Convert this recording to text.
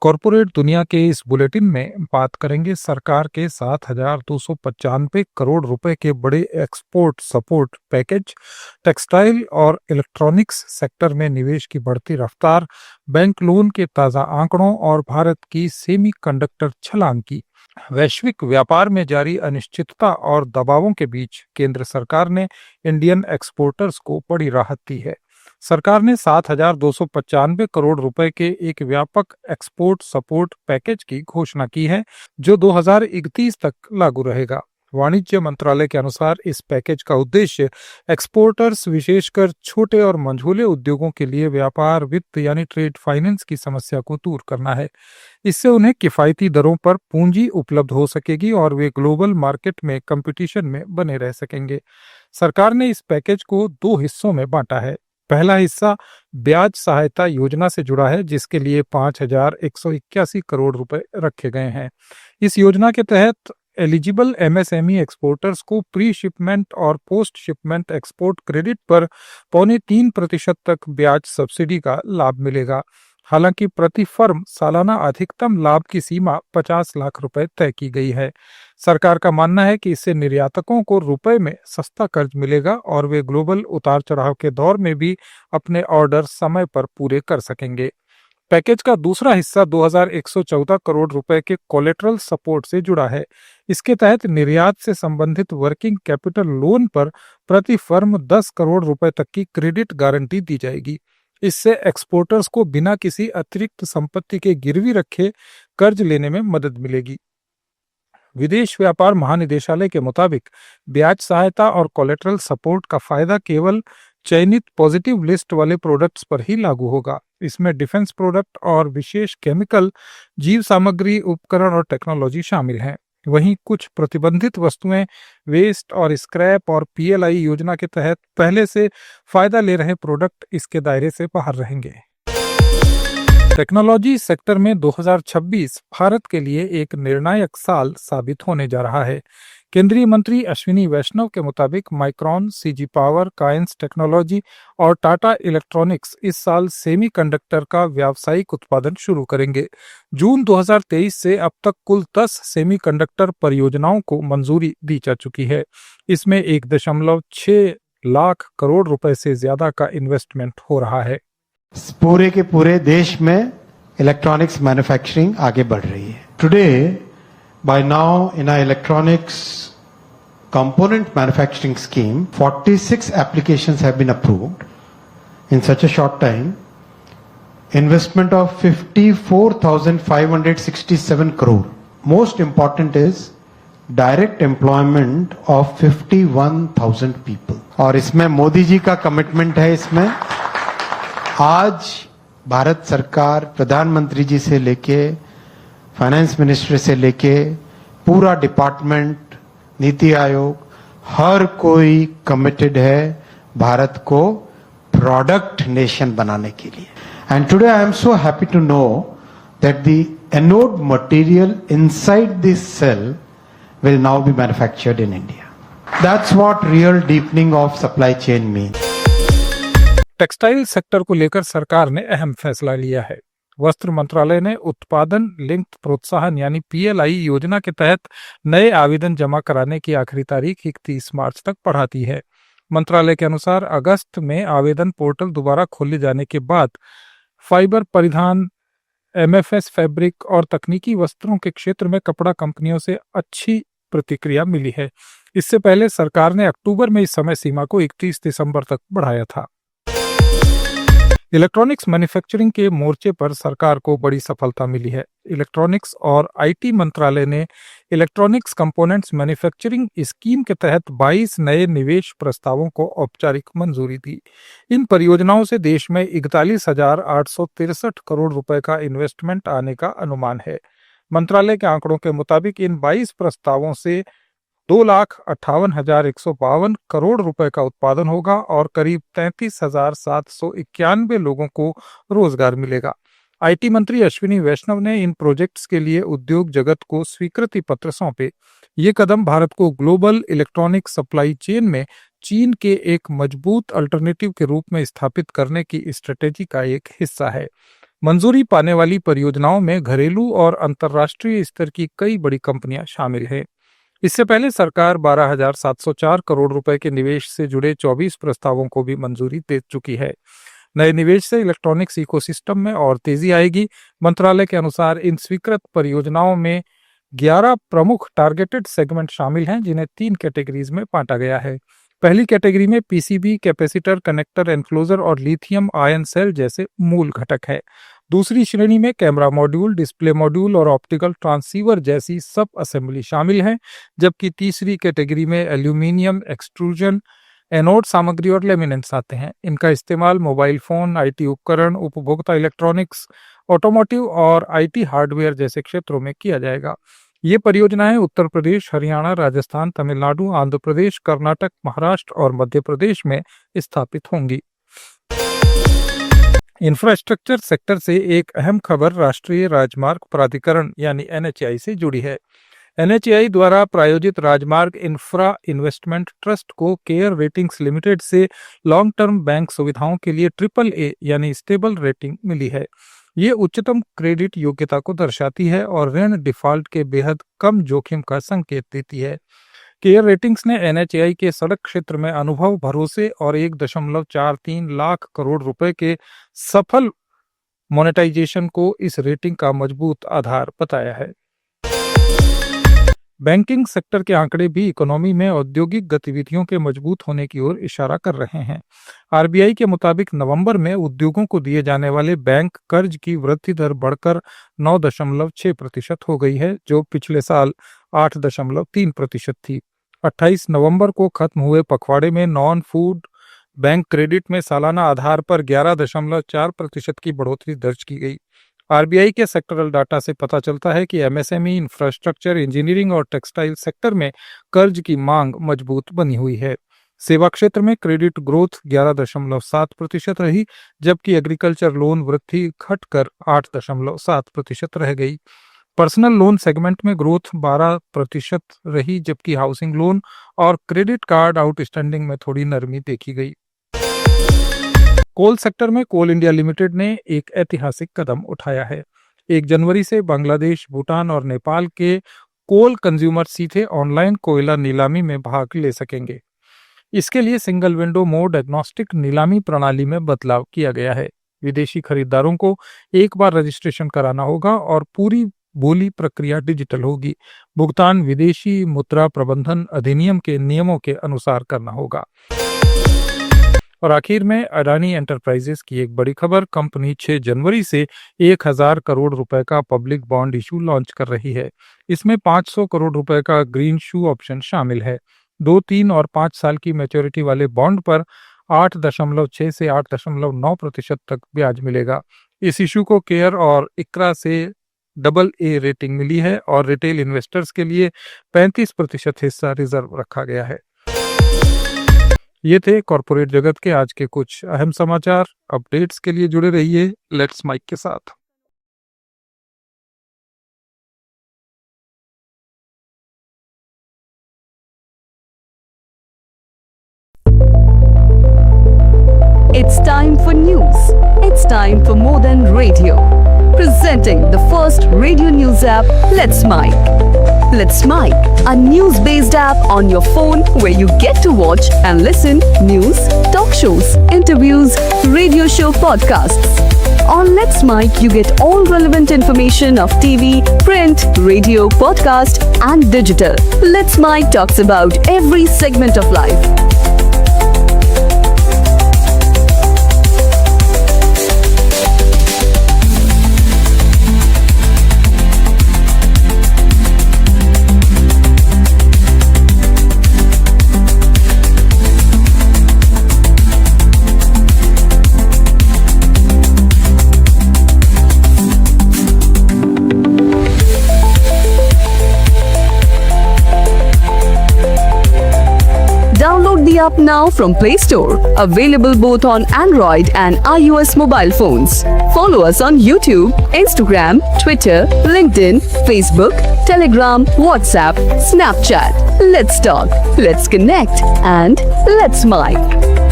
Corporate दुनिया के इस बुलेटिन में बात करेंगे सरकार के 7,295 करोड़ रुपए के बड़े एक्सपोर्ट सपोर्ट पैकेज, टेक्सटाइल और इलेक्ट्रॉनिक्स सेक्टर में निवेश की बढ़ती रफ्तार, बैंक लोन के ताज़ा आंकड़ों और भारत की सेमीकंडक्टर छलांग की। वैश्विक व्यापार में जारी अनिश्चितता और दबावों के बीच केंद्र सरकार ने इंडियन एक्सपोर्टर्स को बड़ी राहत दी है। सरकार ने 7,295 करोड़ रुपए के एक व्यापक एक्सपोर्ट सपोर्ट पैकेज की घोषणा की है, जो 2031 तक लागू रहेगा। वाणिज्य मंत्रालय के अनुसार इस पैकेज का उद्देश्य एक्सपोर्टर्स, विशेषकर छोटे और मंझोले उद्योगों के लिए व्यापार वित्त यानी ट्रेड फाइनेंस की समस्या को दूर करना है। इससे उन्हें किफायती दरों पर पूंजी उपलब्ध हो सकेगी और वे ग्लोबल मार्केट में कंपटीशन में बने रह सकेंगे। सरकार ने इस पैकेज को दो हिस्सों में बांटा है। पहला हिस्सा ब्याज सहायता योजना से जुड़ा है, जिसके लिए 5,181 करोड़ रुपए रखे गए हैं। इस योजना के तहत एलिजिबल एमएसएमई एक्सपोर्टर्स को प्री शिपमेंट और पोस्ट शिपमेंट एक्सपोर्ट क्रेडिट पर 3.25% तक ब्याज सब्सिडी का लाभ मिलेगा। हालांकि प्रति फर्म सालाना अधिकतम लाभ की सीमा 50 लाख रुपए तय की गई है। सरकार का मानना है कि इससे निर्यातकों को रुपए में सस्ता कर्ज मिलेगा और वे ग्लोबल उतार चढ़ाव के दौर में भी अपने ऑर्डर समय पर पूरे कर सकेंगे। पैकेज का दूसरा हिस्सा 2,114 करोड़ रुपए के कोलेटरल सपोर्ट से जुड़ा है। इसके तहत निर्यात से संबंधित वर्किंग कैपिटल लोन पर प्रति फर्म 10 करोड़ रुपए तक की क्रेडिट गारंटी दी जाएगी। इससे एक्सपोर्टर्स को बिना किसी अतिरिक्त संपत्ति के गिरवी रखे कर्ज लेने में मदद मिलेगी। विदेश व्यापार महानिदेशालय के मुताबिक ब्याज सहायता और कोलेटरल सपोर्ट का फायदा केवल चयनित पॉजिटिव लिस्ट वाले प्रोडक्ट्स पर ही लागू होगा। इसमें डिफेंस प्रोडक्ट और विशेष केमिकल, जीव सामग्री, उपकरण और टेक्नोलॉजी शामिल हैं। वहीं कुछ प्रतिबंधित वस्तुएं, वेस्ट और स्क्रैप और पीएलआई योजना के तहत पहले से फायदा ले रहे प्रोडक्ट इसके दायरे से बाहर रहेंगे। टेक्नोलॉजी सेक्टर में 2026 भारत के लिए एक निर्णायक साल साबित होने जा रहा है। केंद्रीय मंत्री अश्विनी वैष्णव के मुताबिक micron, CG power, coins technology और टाटा इलेक्ट्रॉनिक्स इस साल सेमीकंडक्टर का व्यावसायिक उत्पादन शुरू करेंगे। जून 2023 से अब तक कुल 10 सेमीकंडक्टर परियोजनाओं को मंजूरी दी जा चुकी है। इसमें 1.6 लाख करोड़ रुपए से ज्यादा का इन्वेस्टमेंट हो रहा है। पूरे के पूरे देश में इलेक्ट्रॉनिक्स मैन्युफैक्चरिंग आगे बढ़ रही है। Today by now in our electronics component manufacturing scheme 46 applications have been approved in such a short time. Investment of 54,567 crore. Most important is direct employment of 51,000 people. और इसमें मोदी जी का कमिटमेंट है। इसमें आज भारत सरकार प्रधानमंत्री जी से लेके फाइनेंस मिनिस्टर से लेके पूरा डिपार्टमेंट, नीति आयोग, हर कोई कमिटेड है भारत को प्रोडक्ट नेशन बनाने के लिए। And today I am so happy to know that the anode material inside this cell will now be manufactured in India. That's what real deepening of supply chain means. Textile sector को लेकर सरकार ने अहम फैसला लिया है। वस्त्र मंत्रालय ने उत्पादन लिंक्ड प्रोत्साहन यानी पीएलआई योजना के तहत नए आवेदन जमा कराने की आखिरी तारीख 31 मार्च तक बढ़ा दी है। मंत्रालय के अनुसार अगस्त में आवेदन पोर्टल दोबारा खोले जाने के बाद फाइबर परिधान, एमएफएस फैब्रिक और तकनीकी वस्त्रों के क्षेत्र में कपड़ा कंपनियों से अच्छी प्रतिक्रिया मिली है। इससे पहले सरकार ने अक्टूबर में इस समय सीमा को 31 दिसंबर तक बढ़ाया था। इलेक्ट्रॉनिक्स मैन्युफैक्चरिंग के मोर्चे पर सरकार को बड़ी सफलता मिली है। इलेक्ट्रॉनिक्स और आईटी मंत्रालय ने इलेक्ट्रॉनिक्स कंपोनेंट्स मैन्युफैक्चरिंग स्कीम के तहत 22 नए निवेश प्रस्तावों को औपचारिक मंजूरी दी। इन परियोजनाओं से देश में 41,863 करोड़ रुपए का इन्वेस्टमेंट आने का अनुमान है। मंत्रालय के आंकड़ों के मुताबिक इन 22 प्रस्तावों से 2,58,152 करोड़ रुपए का उत्पादन होगा और करीब 33,791 लोगों को रोजगार मिलेगा। आईटी मंत्री अश्विनी वैष्णव ने इन प्रोजेक्ट्स के लिए उद्योग जगत को स्वीकृति पत्र सौंपे। ये कदम भारत को ग्लोबल इलेक्ट्रॉनिक सप्लाई चेन में चीन के एक मजबूत अल्टरनेटिव के रूप में स्थापित करने की स्ट्रेटेजी का एक हिस्सा है। मंजूरी पाने वाली परियोजनाओं में घरेलू और अंतर्राष्ट्रीय स्तर की कई बड़ी कंपनियां शामिल हैं। इससे पहले सरकार 12,704 करोड़ रुपए के निवेश से जुड़े 24 प्रस्तावों को भी मंजूरी दे चुकी है। नए निवेश से इलेक्ट्रॉनिक्स इकोसिस्टम में और तेजी आएगी। मंत्रालय के अनुसार इन स्वीकृत परियोजनाओं में 11 प्रमुख टारगेटेड सेगमेंट शामिल हैं, जिन्हें 3 कैटेगरीज में बांटा गया है। पहली कैटेगरी में पीसीबी, कैपेसिटर, कनेक्टर, एनक्लोजर और लिथियम आयन सेल जैसे मूल घटक है। दूसरी श्रेणी में कैमरा मॉड्यूल, डिस्प्ले मॉड्यूल और ऑप्टिकल ट्रांसीवर जैसी सब असेंबली शामिल हैं, जबकि तीसरी कैटेगरी में एल्यूमिनियम, एक्सट्रूजन, एनोड सामग्री और लेमिनेंट्स आते हैं। इनका इस्तेमाल मोबाइल फोन, आईटी उपकरण, उपभोक्ता इलेक्ट्रॉनिक्स, ऑटोमोटिव और आईटी हार्डवेयर जैसे क्षेत्रों में किया जाएगा। ये परियोजनाएं उत्तर प्रदेश, हरियाणा, राजस्थान, तमिलनाडु, आंध्र प्रदेश, कर्नाटक, महाराष्ट्र और मध्य प्रदेश में स्थापित होंगी। इंफ्रास्ट्रक्चर सेक्टर से एक अहम खबर राष्ट्रीय राजमार्ग प्राधिकरण यानी एनएचएआई से जुड़ी है। एनएचएआई द्वारा प्रायोजित राजमार्ग इंफ्रा इन्वेस्टमेंट ट्रस्ट को केयर रेटिंग्स लिमिटेड से लॉन्ग टर्म बैंक सुविधाओं के लिए AAA यानी स्टेबल रेटिंग मिली है। ये उच्चतम क्रेडिट योग्यता को दर्शाती है और ऋण डिफॉल्ट के बेहद कम जोखिम का संकेत देती है। केयर रेटिंग्स ने एनएचएआई के सड़क क्षेत्र में अनुभव, भरोसे और 1.43 लाख करोड़ रुपए के सफल मोनेटाइजेशन को इस रेटिंग का मजबूत आधार बताया है। बैंकिंग सेक्टर के आंकड़े भी इकोनॉमी में औद्योगिक गतिविधियों के मजबूत होने की ओर इशारा कर रहे हैं। आरबीआई के मुताबिक नवंबर में उद्योगों को दिए जाने वाले बैंक कर्ज की वृद्धि दर बढ़कर 9.6% हो गई है, जो पिछले साल 8.3% थी। 28 नवंबर को खत्म हुए पखवाड़े में नॉन फूड बैंक क्रेडिट में सालाना आधार पर 11.4% की बढ़ोतरी दर्ज की गई। आरबीआई के सेक्टरल डाटा से पता चलता है कि एमएसएमई, इंफ्रास्ट्रक्चर, इंजीनियरिंग और टेक्सटाइल सेक्टर में कर्ज की मांग मजबूत बनी हुई है। सेवा क्षेत्र में क्रेडिट ग्रोथ 11.7% रही, जबकि एग्रीकल्चर लोन वृद्धि घटकर 8.7% रह गई। पर्सनल लोन सेगमेंट में ग्रोथ 12% रही, जबकि हाउसिंग लोन और क्रेडिट कार्ड आउटस्टैंडिंग में थोड़ी नरमी देखी गई। कोल सेक्टर में कोल इंडिया लिमिटेड ने एक ऐतिहासिक कदम उठाया है। 1 जनवरी से बांग्लादेश, भूटान और नेपाल के कोल कंज्यूमर सीधे ऑनलाइन कोयला नीलामी में भाग ले सकेंगे। इसके लिए सिंगल विंडो मोड एग्नोस्टिक नीलामी प्रणाली में बदलाव किया गया है। विदेशी खरीदारों को एक बार रजिस्ट्रेशन कराना होगा और पूरी बोली प्रक्रिया डिजिटल होगी। भुगतान विदेशी मुद्रा प्रबंधन अधिनियम के नियमों के अनुसार करना होगा। और आखिर में अडानी एंटरप्राइजेस की एक बड़ी खबर। कंपनी 6 जनवरी से 1000 करोड़ रुपए का पब्लिक बॉन्ड इशू लॉन्च कर रही है। इसमें 500 करोड़ रुपए का ग्रीन शू ऑप्शन शामिल है। 2, 3 और 5 साल की मैच्योरिटी वाले बॉन्ड पर 8.6 से 8.9% तक ब्याज मिलेगा। इस इशू को केयर और इक्रा से AA रेटिंग मिली है और रिटेल इन्वेस्टर्स के लिए 35% हिस्सा रिजर्व रखा गया है। ये थे कॉर्पोरेट जगत के आज के कुछ अहम समाचार। अपडेट्स के लिए जुड़े रहिए लेट्स माइक के साथ। It's time for news. It's time for more than radio. Presenting the first radio news app, Let's Mic. Let's Mic, a news-based app on your phone where you get to watch and listen news, talk shows, interviews, radio show podcasts. On Let's Mic, you get all relevant information of TV, print, radio, podcast, and digital. Let's Mic talks about every segment of life. Download the app now from Play Store. Available both on Android and iOS mobile phones. Follow us on YouTube, Instagram, Twitter, LinkedIn, Facebook, Telegram, WhatsApp, Snapchat. Let's talk, let's connect, and let's mic.